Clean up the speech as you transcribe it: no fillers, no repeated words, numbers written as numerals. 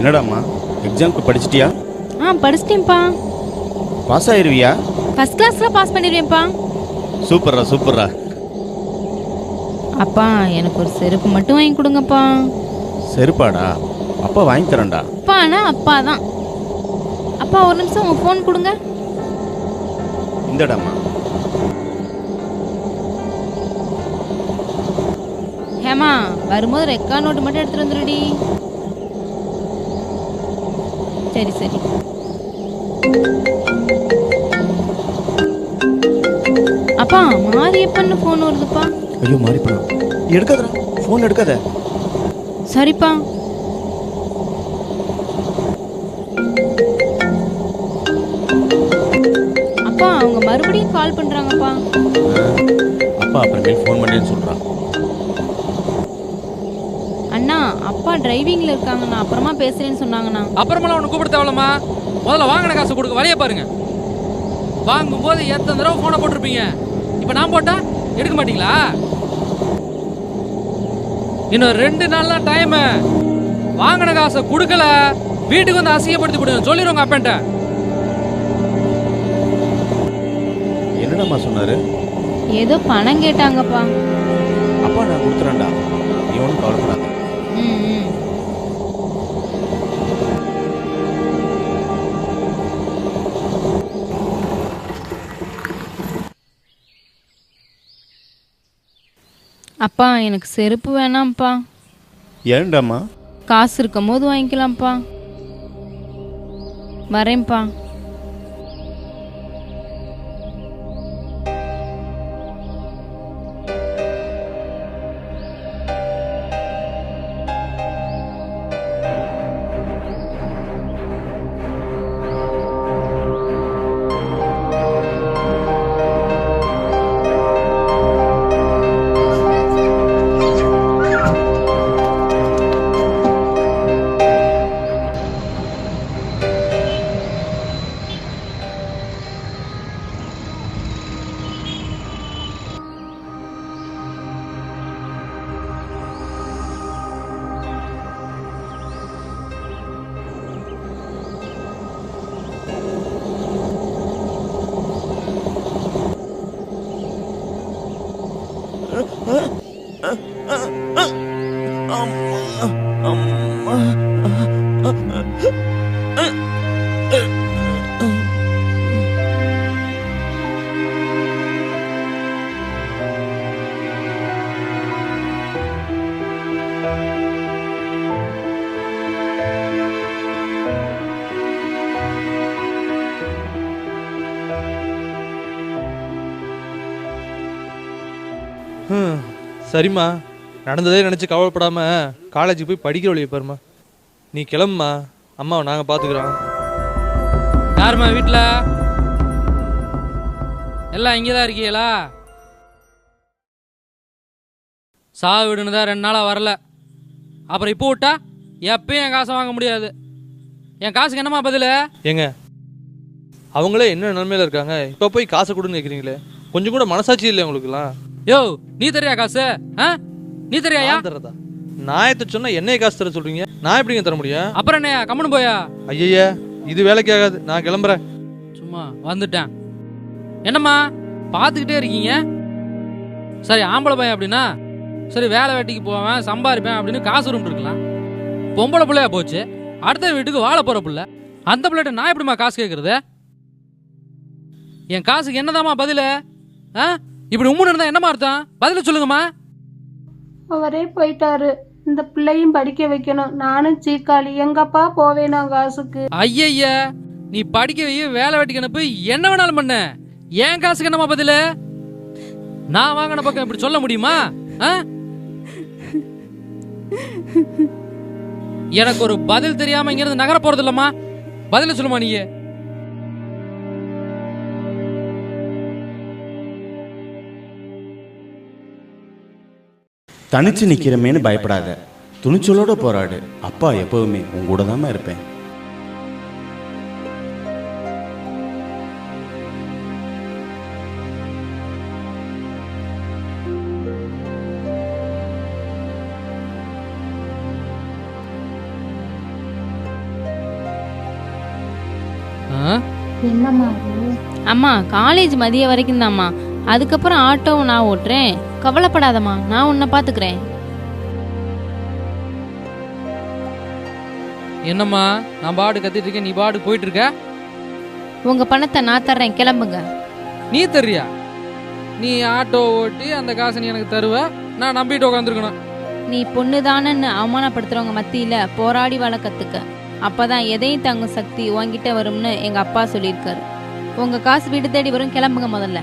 என்னடாம்மா, எக்ஸாம்க்கு படிச்சிட்டியா? படிச்சிட்டேன்ப்பா. Pass ஆயிருவியா? First கிளாஸ்ல pass பண்ணிடுவேன்ப்பா. சூப்பர்ரா சூப்பர்ரா. அப்பா எனக்கு ஒரு செருப்பு மட்டும் வாங்கி கொடுங்கப்பா. செருப்பாடா? அப்பா வாங்கி தரேன்டா. அப்பானா அப்பா தான். அப்பா ஒரு நிமிஷம் உங்க ஃபோன் கொடுங்க. இந்தடாம்மா. ஹேமா, வரும்போது ரெக்கார்ட் நோட்டு மட்டும் எடுத்துட்டு வந்துடுடி. சரி சரி. அப்பா மாரியப்பன்னு ஃபோன் வருதுப்பா. ஐயோ மாறிப்பா, எடுக்காதடா, ஃபோன் எடுக்காத. சரிப்பா. அப்பா அவங்க மறுபடியும் கால் பண்றாங்கப்பா. அப்பா அப்புறமேல் ஃபோன் பண்ணேன்னு சொல்கிறான். அண்ணா அப்பா டிரைவிங்ல இருக்காங்கண்ணா, அப்புறமா பேசுறேன்னு சொன்னாங்கண்ணா. அப்புறமெல்லாம் ஒன்று கூப்பிட தேவலம்மா. முதல்ல வாங்கின காசு கொடுக்க வழிய பாருங்க. வாங்கும்போது எத்தனை தடவை ஃபோனை போட்டிருப்பீங்க. இப்போ நான் போட்டா எடுக்க மாட்டீங்களா? இன்னும் 2 நாள் தான் டைமு. வாங்கின காசை கொடுக்கல வீட்டுக்கு வந்து அசிங்கப்படுத்தி போடுங்க சொல்லிடுவாங்க அப்பன்ட்ட. என்னடாம்மா சொன்னாரு? ஏதோ பணம் கேட்டாங்கப்பா. அப்பா நான் கொடுத்துறேன்டா, நீ ஒன்றும் கவலைப்படாத. அப்பா எனக்கு செருப்பு வேணாம்ப்பா. ஏன்டாம்மா? காசு இருக்கும் போது வாங்கிக்கலாம்ப்பா. வரேன்ப்பா. சரிம்மா, நடந்ததே நினச்சி கவலைப்படாமல் காலேஜுக்கு போய் படிக்கிற வழியை பாருமா. நீ கிளம்புமா, அம்மாவை நாங்கள் பார்த்துக்குறோம். யாரும்மா வீட்டில்? எல்லாம் இங்கே தான் இருக்கீங்களா? சாவு வீடுன்னு தான் 2 நாளாக வரல. அப்புறம் இப்போ விட்டா எப்பயும் என் காசை வாங்க முடியாது. என் காசுக்கு என்னம்மா பதில்? ஏங்க, அவங்களே என்ன நிலைமையில இருக்காங்க, இப்போ போய் காசை கொடுன்னு கேட்குறீங்களே, கொஞ்சம் கூட மனசாட்சி இல்லை உங்களுக்குலாம்? யோ, நீ தரியா காசு? நீ தரியா? தரதா? நான் சொன்னா என்னைய காசு தர சொல்றீங்க? நான் எப்படிங்க தர முடியும்? அப்புறம் என்னையா கம்முன்னு போயா? ஐயா, இது வேலைக்கு ஆகாது, நான் கிளம்புறேன். சும்மா வந்துட்டேன். என்னம்மா பார்த்துக்கிட்டே இருக்கீங்க? சரி ஆம்பளை பையன் அப்படின்னா சரி வேலை வெட்டிக்கு போவேன் சம்பாதிப்பேன் அப்படின்னு காசு ரூம் இருக்கலாம். பொம்பளை பிள்ளையா போச்சு, அடுத்த வீட்டுக்கு வாழ போற பிள்ளை. அந்த பிள்ளைகிட்ட நான் எப்படிமா காசு கேட்கறது? என் காசுக்கு என்னதாம்மா பதில்? இப்படி உம்முன்னு இருந்தா என்னமா அர்த்தம்? பதில சொல்லுங்கம்மா. அவரே போயிட்டாரு, இந்த பிள்ளையும் படிக்க வைக்கணும். நானும் சீக்காளி, எங்கப்பா போவேனா காசுக்கு? ஐய, நீ படிக்க வை, வேலை வெட்டிக்கு அனுப்பு, என்ன வேணாலும் பண்ண. என் காசுக்கு என்னமா பதில? நான் வாங்கின பக்கம் இப்படி சொல்ல முடியுமா? எனக்கு ஒரு பதில் தெரியாம இங்க இருந்து நகர போறது இல்லம்மா. பதில சொல்லுமா நீ. தனிச்சு நிக்கிறமேன்னு பயப்படாத, துணிச்சலோட போராடு. அப்பா எப்பவுமே உங்க கூட தான் இருப்பேன். என்னம்மா அது? அம்மா காலேஜ் மதிய வரைக்கும் தான்மா, அதுக்கப்புறம் ஆட்டோவும் நான் ஓட்டுறேன். கவலைப்படாதம்மா, நான் உன்னை பார்த்துக்கிறேன். என்னம்மா நான் பாடு கத்திட்டு இருக்கேன், நீ பாடு போயிட்டு இருக்க. உங்க பணத்தை நான் தர்றேன், கிளம்புங்க. நீ தர்றியா? நீ ஆட்டோ ஓட்டி அந்த காசை நீ எனக்கு தருவ, நான் நம்பிட்டு உட்காந்துருக்கணும். நீ பொண்ணுதானன்னு அவமானப்படுத்துறவங்க மத்தியில போராடி வாழ கத்துக்க. அப்பதான் எதையும் தாங்கும் சக்தி உன்கிட்ட வரும்னு எங்க அப்பா சொல்லியிருக்காரு. உங்க காசு வீடு தேடி வரும், கிளம்புங்க முதல்ல.